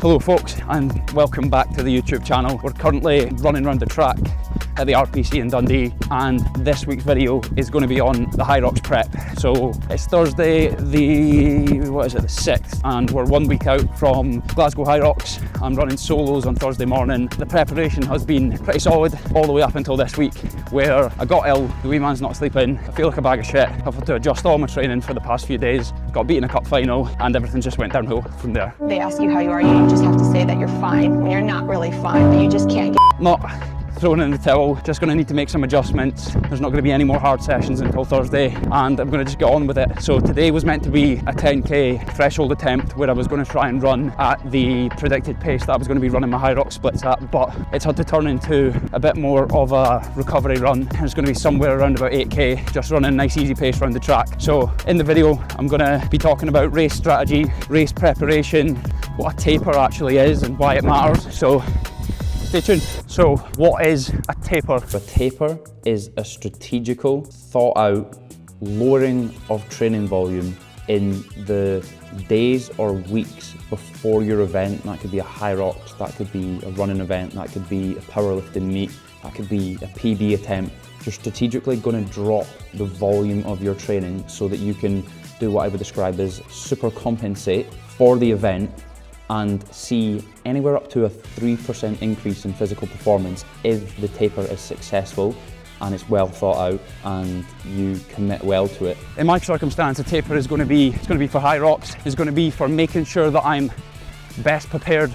Hello folks, and welcome back to the YouTube channel. We're currently running around the track at the RPC in Dundee, and this week's video is going to be on the Hyrox prep. So it's Thursday the 6th, and we're 1 week out from Glasgow Hyrox. I'm running solos on Thursday morning. The preparation has been pretty solid all the way up until this week, where I got ill, the wee man's not sleeping, I feel like a bag of shit. I've had to adjust all my training for the past few days, got beat in a cup final, and everything just went downhill from there. They ask you how you are, you just have to say that you're fine when you're not really fine, but you just can't get... Not throwing in the towel, just going to need to make some adjustments. There's not going to be any more hard sessions until Thursday, and I'm going to just get on with it. So today was meant to be a 10k threshold attempt where I was going to try and run at the predicted pace that I was going to be running my Hyrox splits at, but it's had to turn into a bit more of a recovery run. It's going to be somewhere around about 8k, just running a nice easy pace around the track. So in the video, I'm going to be talking about race strategy, race preparation, what a taper actually is and why it matters. So stay tuned. So what is a taper? A taper is a strategical, thought out lowering of training volume in the days or weeks before your event. That could be a Hyrox, that could be a running event, that could be a powerlifting meet, that could be a PB attempt. You're strategically going to drop the volume of your training so that you can do what I would describe as super compensate for the event and see anywhere up to a 3% increase in physical performance if the taper is successful and it's well thought out and you commit well to it. In my circumstance, a taper is going to be for Hyrox. It's going to be for making sure that I'm best prepared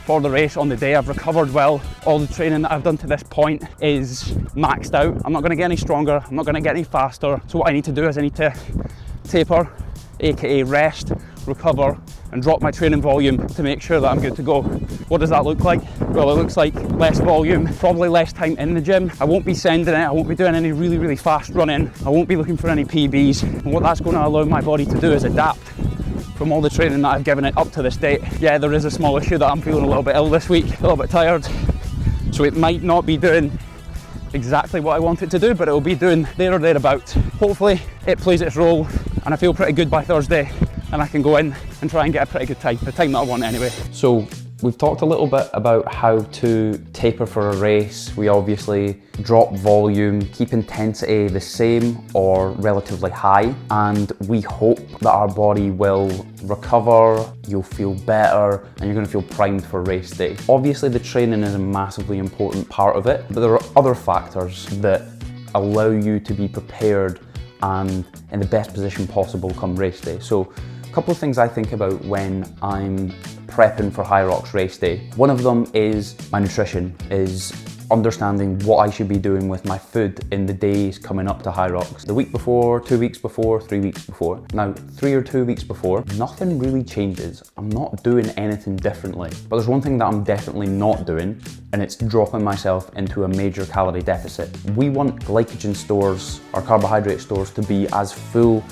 for the race on the day. I've recovered well. All the training that I've done to this point is maxed out. I'm not going to get any stronger. I'm not going to get any faster. So what I need to do is I need to taper, aka rest, recover, and drop my training volume to make sure that I'm good to go. What does that look like? Well, it looks like less volume, probably less time in the gym. I won't be sending it, I won't be doing any really fast running. I won't be looking for any PBs. And what that's going to allow my body to do is adapt from all the training that I've given it up to this date. Yeah, there is a small issue that I'm feeling a little bit ill this week, a little bit tired. So it might not be doing exactly what I want it to do, but it will be doing there or thereabouts. Hopefully it plays its role and I feel pretty good by Thursday, and I can go in and try and get a pretty good time, the time that I want anyway. So we've talked a little bit about how to taper for a race. We obviously drop volume, keep intensity the same or relatively high, and we hope that our body will recover, you'll feel better, and you're going to feel primed for race day. Obviously the training is a massively important part of it, but there are other factors that allow you to be prepared and in the best position possible come race day. So a couple of things I think about when I'm prepping for Hyrox race day. One of them is my nutrition, is understanding what I should be doing with my food in the days coming up to Hyrox. The week before, 2 weeks before, 3 weeks before. Now, 3 or 2 weeks before, nothing really changes. I'm not doing anything differently. But there's one thing that I'm definitely not doing, and it's dropping myself into a major calorie deficit. We want glycogen stores, or carbohydrate stores, to be as full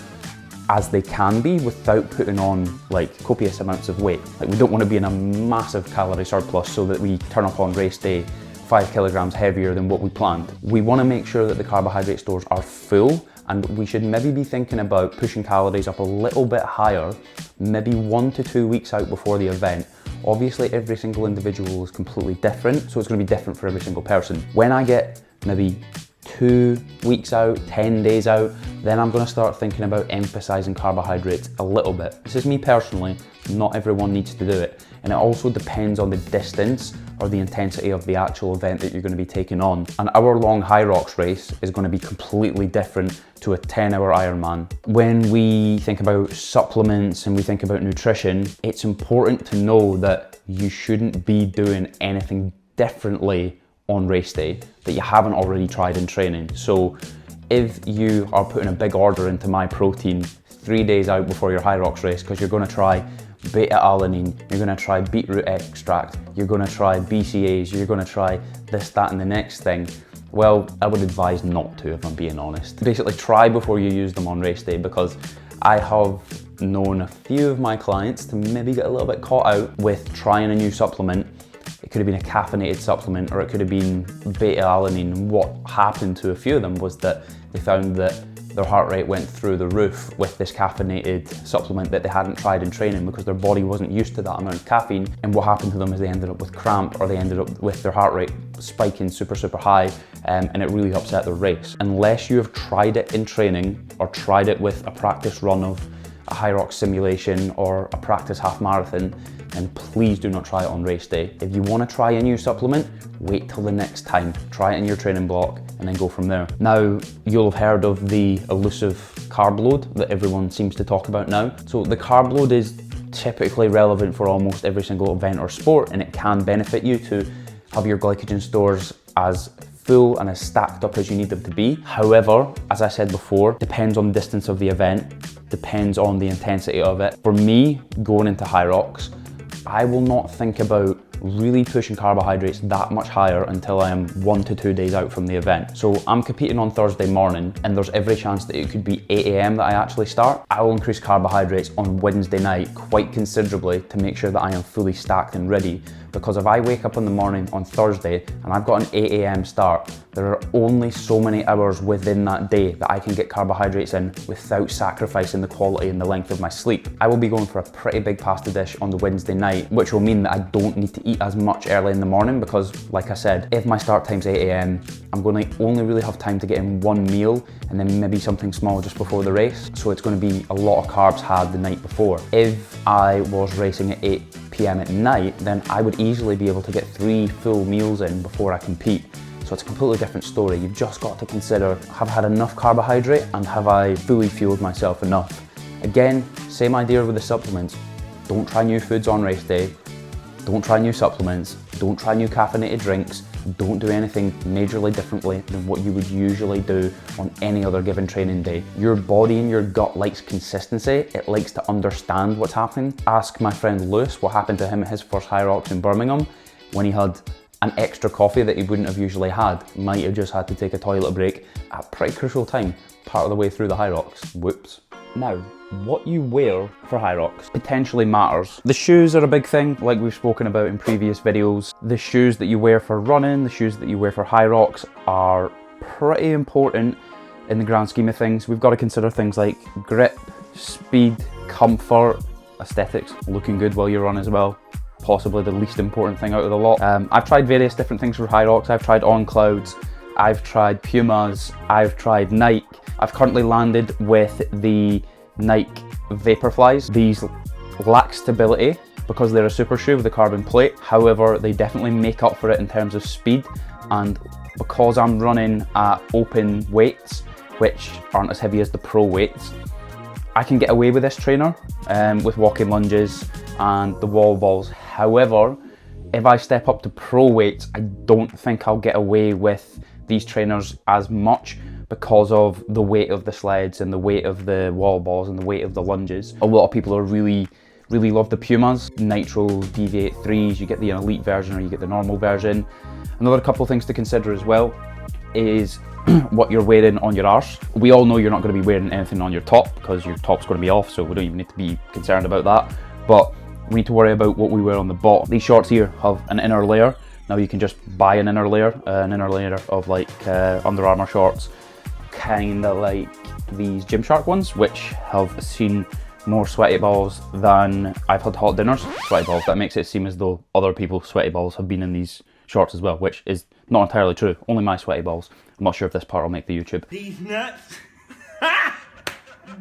as they can be without putting on like copious amounts of weight. Like, we don't want to be in a massive calorie surplus so that we turn up on race day 5 kilograms heavier than what we planned. We want to make sure that the carbohydrate stores are full, and we should maybe be thinking about pushing calories up a little bit higher, maybe 1 to 2 weeks out before the event. Obviously every single individual is completely different, so it's going to be different for every single person. When I get maybe 2 weeks out, 10 days out, then I'm going to start thinking about emphasizing carbohydrates a little bit. This is me personally, not everyone needs to do it. And it also depends on the distance or the intensity of the actual event that you're going to be taking on. An hour-long Hyrox race is going to be completely different to a 10-hour Ironman. When we think about supplements and we think about nutrition, it's important to know that you shouldn't be doing anything differently on race day that you haven't already tried in training. So if you are putting a big order into My Protein 3 days out before your Hyrox race because you're going to try beta-alanine, you're going to try beetroot extract, you're going to try BCAAs, you're going to try this, that and the next thing, well, I would advise not to, if I'm being honest. Basically try before you use them on race day, because I have known a few of my clients to maybe get a little bit caught out with trying a new supplement. It could have been a caffeinated supplement, or it could have been beta-alanine. What happened to a few of them was that they found that their heart rate went through the roof with this caffeinated supplement that they hadn't tried in training because their body wasn't used to that amount of caffeine. And what happened to them is they ended up with cramp, or they ended up with their heart rate spiking super high, and it really upset their race. Unless you have tried it in training or tried it with a practice run of a Hyrox simulation or a practice half marathon, then please do not try it on race day. If you want to try a new supplement, wait till the next time. Try it in your training block and then go from there. Now, you'll have heard of the elusive carb load that everyone seems to talk about now. So the carb load is typically relevant for almost every single event or sport, and it can benefit you to have your glycogen stores as full and as stacked up as you need them to be. However, as I said before, depends on the distance of the event, depends on the intensity of it. For me, going into Hyrox, I will not think about really pushing carbohydrates that much higher until I am 1 to 2 days out from the event. So I'm competing on Thursday morning, and there's every chance that it could be 8 AM that I actually start. I will increase carbohydrates on Wednesday night quite considerably to make sure that I am fully stacked and ready, because if I wake up in the morning on Thursday and I've got an 8 AM start, there are only so many hours within that day that I can get carbohydrates in without sacrificing the quality and the length of my sleep. I will be going for a pretty big pasta dish on the Wednesday night, which will mean that I don't need to eat as much early in the morning, because like I said, if my start time's 8 AM, I'm going to only really have time to get in one meal and then maybe something small just before the race. So it's going to be a lot of carbs had the night before. If I was racing at 8 PM at night, then I would easily be able to get 3 full meals in before I compete. So it's a completely different story. You've just got to consider, have I had enough carbohydrate and have I fully fueled myself enough? Again, same idea with the supplements. Don't try new foods on race day. Don't try new supplements. Don't try new caffeinated drinks. Don't do anything majorly differently than what you would usually do on any other given training day. Your body and your gut likes consistency. It likes to understand what's happening. Ask my friend Lewis what happened to him at his first Hyrox in Birmingham when he had an extra coffee that he wouldn't have usually had. Might have just had to take a toilet break at a pretty crucial time, part of the way through the Hyrox. Whoops. Now, what you wear for Hyrox potentially matters. The shoes are a big thing, like we've spoken about in previous videos. The shoes that you wear for running, the shoes that you wear for Hyrox are pretty important in the grand scheme of things. We've got to consider things like grip, speed, comfort, aesthetics, looking good while you run as well. Possibly the least important thing out of the lot. I've tried various different things for Hyrox. I've tried On Clouds, I've tried Pumas, I've tried Nike. I've currently landed with the Nike Vaporflies. These lack stability because they're a super shoe with a carbon plate. However, they definitely make up for it in terms of speed, and because I'm running at open weights, which aren't as heavy as the pro weights, I can get away with this trainer with walking lunges and the wall balls. However, if I step up to pro weights, I don't think I'll get away with these trainers as much because of the weight of the sleds and the weight of the wall balls and the weight of the lunges. A lot of people are really love the Pumas, Nitro DV83s. You get the elite version or you get the normal version. Another couple of things to consider as well is what you're wearing on your arse. We all know you're not going to be wearing anything on your top because your top's going to be off, so we don't even need to be concerned about that. But we need to worry about what we wear on the bottom. These shorts here have an inner layer. Now you can just buy an inner layer of like Under Armour shorts, kind of like these Gymshark ones, which have seen more sweaty balls than I've had hot dinners. Sweaty balls, that makes it seem as though other people's sweaty balls have been in these shorts as well, which is not entirely true. Only my sweaty balls. I'm not sure if this part will make the YouTube. These nuts.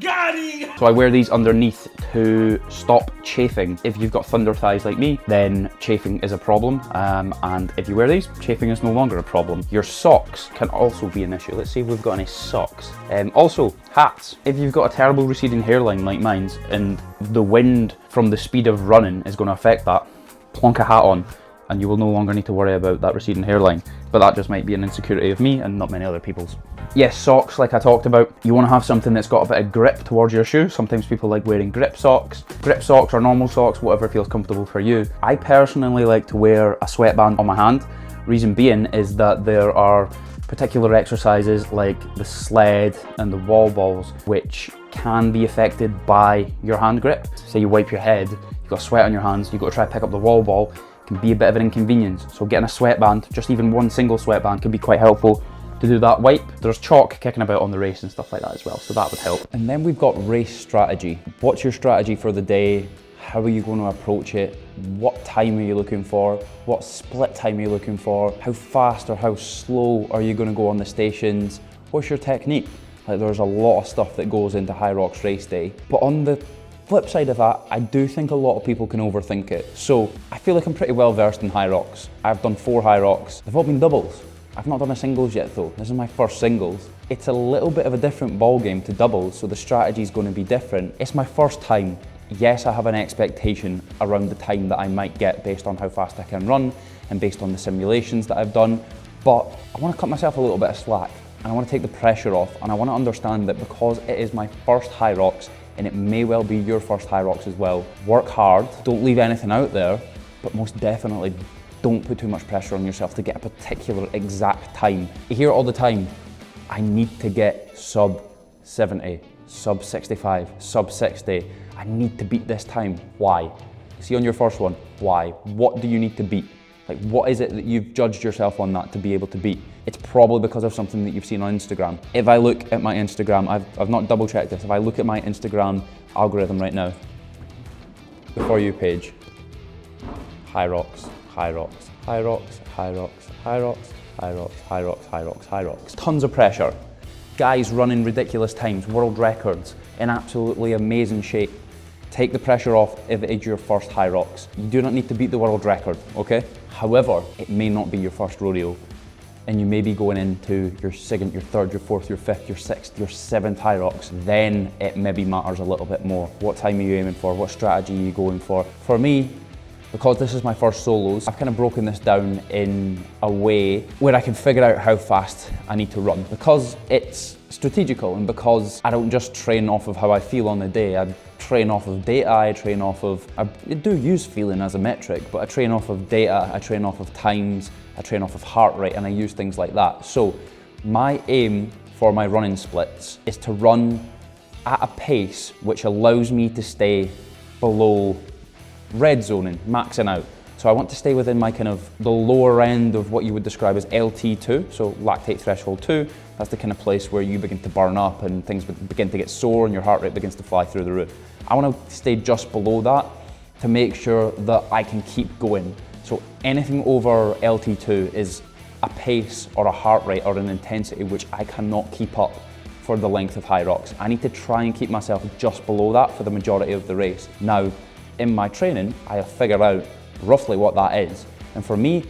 Got him! So I wear these underneath to stop chafing. If you've got thunder thighs like me, then chafing is a problem. And if you wear these, chafing is no longer a problem. Your socks can also be an issue. Let's see if we've got any socks. Also, hats. If you've got a terrible receding hairline like mine's, and the wind from the speed of running is going to affect that, plonk a hat on, and you will no longer need to worry about that receding hairline. But that just might be an insecurity of me and not many other people's. Yes, socks, like I talked about, you want to have something that's got a bit of grip towards your shoe. Sometimes people like wearing grip socks or normal socks, whatever feels comfortable for you. I personally like to wear a sweatband on my hand. Reason being is that there are particular exercises like the sled and the wall balls which can be affected by your hand grip. Say you wipe your head, you've got sweat on your hands, you've got to try to pick up the wall ball, can be a bit of an inconvenience. So getting a sweatband, just even one single sweatband, can be quite helpful. to do that wipe. There's chalk kicking about on the race and stuff like that as well, so that would help. And then we've got race strategy. What's your strategy for the day? How are you going to approach it? What time are you looking for? What split time are you looking for? How fast or how slow are you going to go on the stations? What's your technique? Like, there's a lot of stuff that goes into Hyrox race day. But on the flip side of that, I do think a lot of people can overthink it. So I feel like I'm pretty well versed in Hyrox. I've done 4 Hyrox. They've all been doubles. I've not done a singles yet though. This is my first singles. It's a little bit of a different ball game to doubles, so the strategy is going to be different. It's my first time. Yes, I have an expectation around the time that I might get based on how fast I can run and based on the simulations that I've done, but I want to cut myself a little bit of slack and I want to take the pressure off, and I want to understand that because it is my first Hyrox and it may well be your first Hyrox as well, work hard, don't leave anything out there, but most definitely don't put too much pressure on yourself to get a particular exact time. You hear it all the time, I need to get sub 70, sub 65, sub 60. I need to beat this time. Why? See on your first one, why? What do you need to beat? Like, what is it that you've judged yourself on that to be able to beat? It's probably because of something that you've seen on Instagram. If I look at my Instagram, I've not double checked this, if I look at my Instagram algorithm right now, the For You page, Hyrox, Hyrox, Hyrox, Hyrox, Hyrox, Hyrox, Hyrox, Hyrox, Hyrox. Tons of pressure. Guys running ridiculous times, world records, in absolutely amazing shape. Take the pressure off if it is your first Hyrox. You do not need to beat the world record, okay? However, it may not be your first rodeo, and you may be going into your second, your third, your fourth, your fifth, your sixth, your 7th Hyrox. Then it maybe matters a little bit more. What time are you aiming for? What strategy are you going for? For me, because this is my first solos, I've kind of broken this down in a way where I can figure out how fast I need to run, because it's strategical and because I don't just train off of how I feel on the day. I train off of data, I do use feeling as a metric, but I train off of data, I train off of times, I train off of heart rate, and I use things like that. So my aim for my running splits is to run at a pace which allows me to stay below red zoning, maxing out. So I want to stay within my kind of the lower end of what you would describe as LT2, so lactate threshold 2. That's the kind of place where you begin to burn up and things begin to get sore and your heart rate begins to fly through the roof. I want to stay just below that to make sure that I can keep going. So anything over LT2 is a pace or a heart rate or an intensity which I cannot keep up for the length of Hyrox. I need to try and keep myself just below that for the majority of the race. Now, in my training, I have figured out roughly what that is. And for me,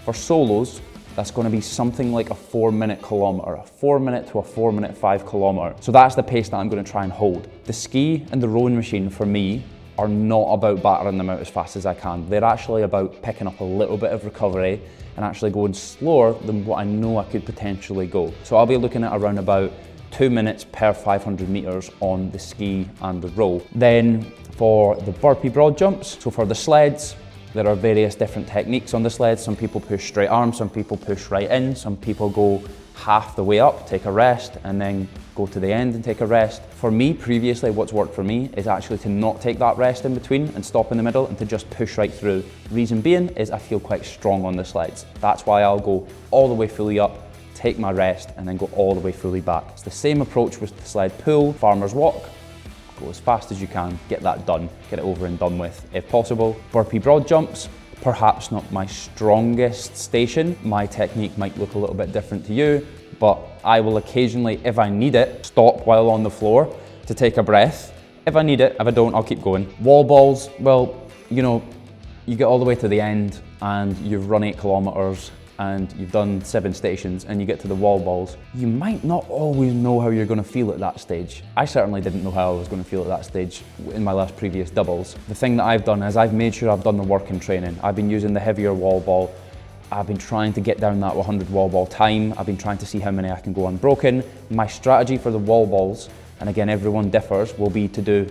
for solos, that's going to be something like a 4-minute kilometre, a 4-minute to a 4-minute 5 kilometre. So that's the pace that I'm going to try and hold. The ski and the rowing machine for me are not about battering them out as fast as I can. They're actually about picking up a little bit of recovery and actually going slower than what I know I could potentially go. So I'll be looking at around about 2 minutes per 500 metres on the ski and the row. Then for the burpee broad jumps, so for the sleds, there are various different techniques on the sleds. Some people push straight arm, some people push right in, some people go half the way up, take a rest, and then go to the end and take a rest. For me, previously, what's worked for me is actually to not take that rest in between and stop in the middle and to just push right through. Reason being is I feel quite strong on the sleds. That's why I'll go all the way fully up, take my rest, and then go all the way fully back. It's the same approach with the sled pull, farmer's walk. Go as fast as you can, get that done, get it over and done with if possible. Burpee broad jumps, perhaps not my strongest station. My technique might look a little bit different to you, but I will occasionally, if I need it, stop while on the floor to take a breath. If I need it, if I don't, I'll keep going. Wall balls, well, you know, you get all the way to the end and you've run 8 kilometres and you've done 7 stations and you get to the wall balls, you might not always know how you're going to feel at that stage. I certainly didn't know how I was going to feel at that stage in my last previous doubles. The thing that I've done is I've made sure I've done the work in training. I've been using the heavier wall ball. I've been trying to get down that 100 wall ball time. I've been trying to see how many I can go unbroken. My strategy for the wall balls, and again everyone differs, will be to do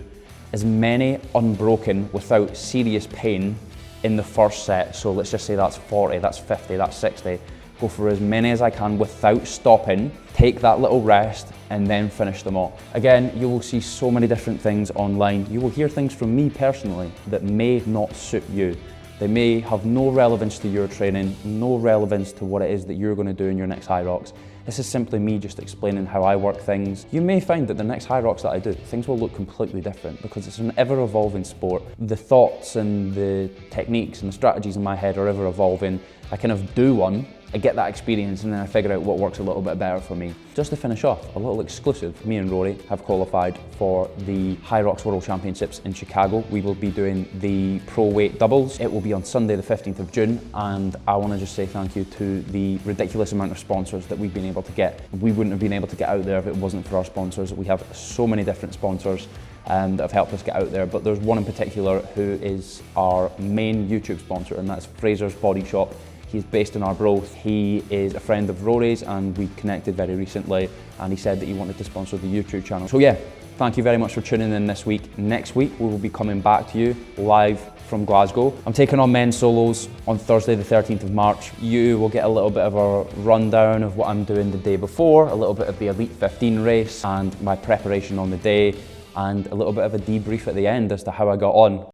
as many unbroken without serious pain in the first set. So let's just say that's 40, that's 50, that's 60. Go for as many as I can without stopping, take that little rest, and then finish them off. Again, you will see so many different things online. You will hear things from me personally that may not suit you. They may have no relevance to your training, no relevance to what it is that you're going to do in your next Hyrox, This is simply me just explaining how I work things. You may find that the next Hyrox that I do, things will look completely different because it's an ever-evolving sport. The thoughts and the techniques and the strategies in my head are ever evolving. I kind of do one, I get that experience, and then I figure out what works a little bit better for me. Just to finish off, a little exclusive, me and Rory have qualified for the Hyrox World Championships in Chicago. We will be doing the pro weight doubles. It will be on Sunday the 15th of June, and I want to just say thank you to the ridiculous amount of sponsors that we've been able to get. We wouldn't have been able to get out there if it wasn't for our sponsors. We have so many different sponsors that have helped us get out there, but there's one in particular who is our main YouTube sponsor, and that's Fraser's Body Shop. He's based in Arbroath. He is a friend of Rory's and we connected very recently, and he said that he wanted to sponsor the YouTube channel. So yeah, thank you very much for tuning in this week. Next week we will be coming back to you live from Glasgow. I'm taking on men's solos on Thursday the 13th of March. You will get a little bit of a rundown of what I'm doing the day before, a little bit of the Elite 15 race and my preparation on the day, and a little bit of a debrief at the end as to how I got on.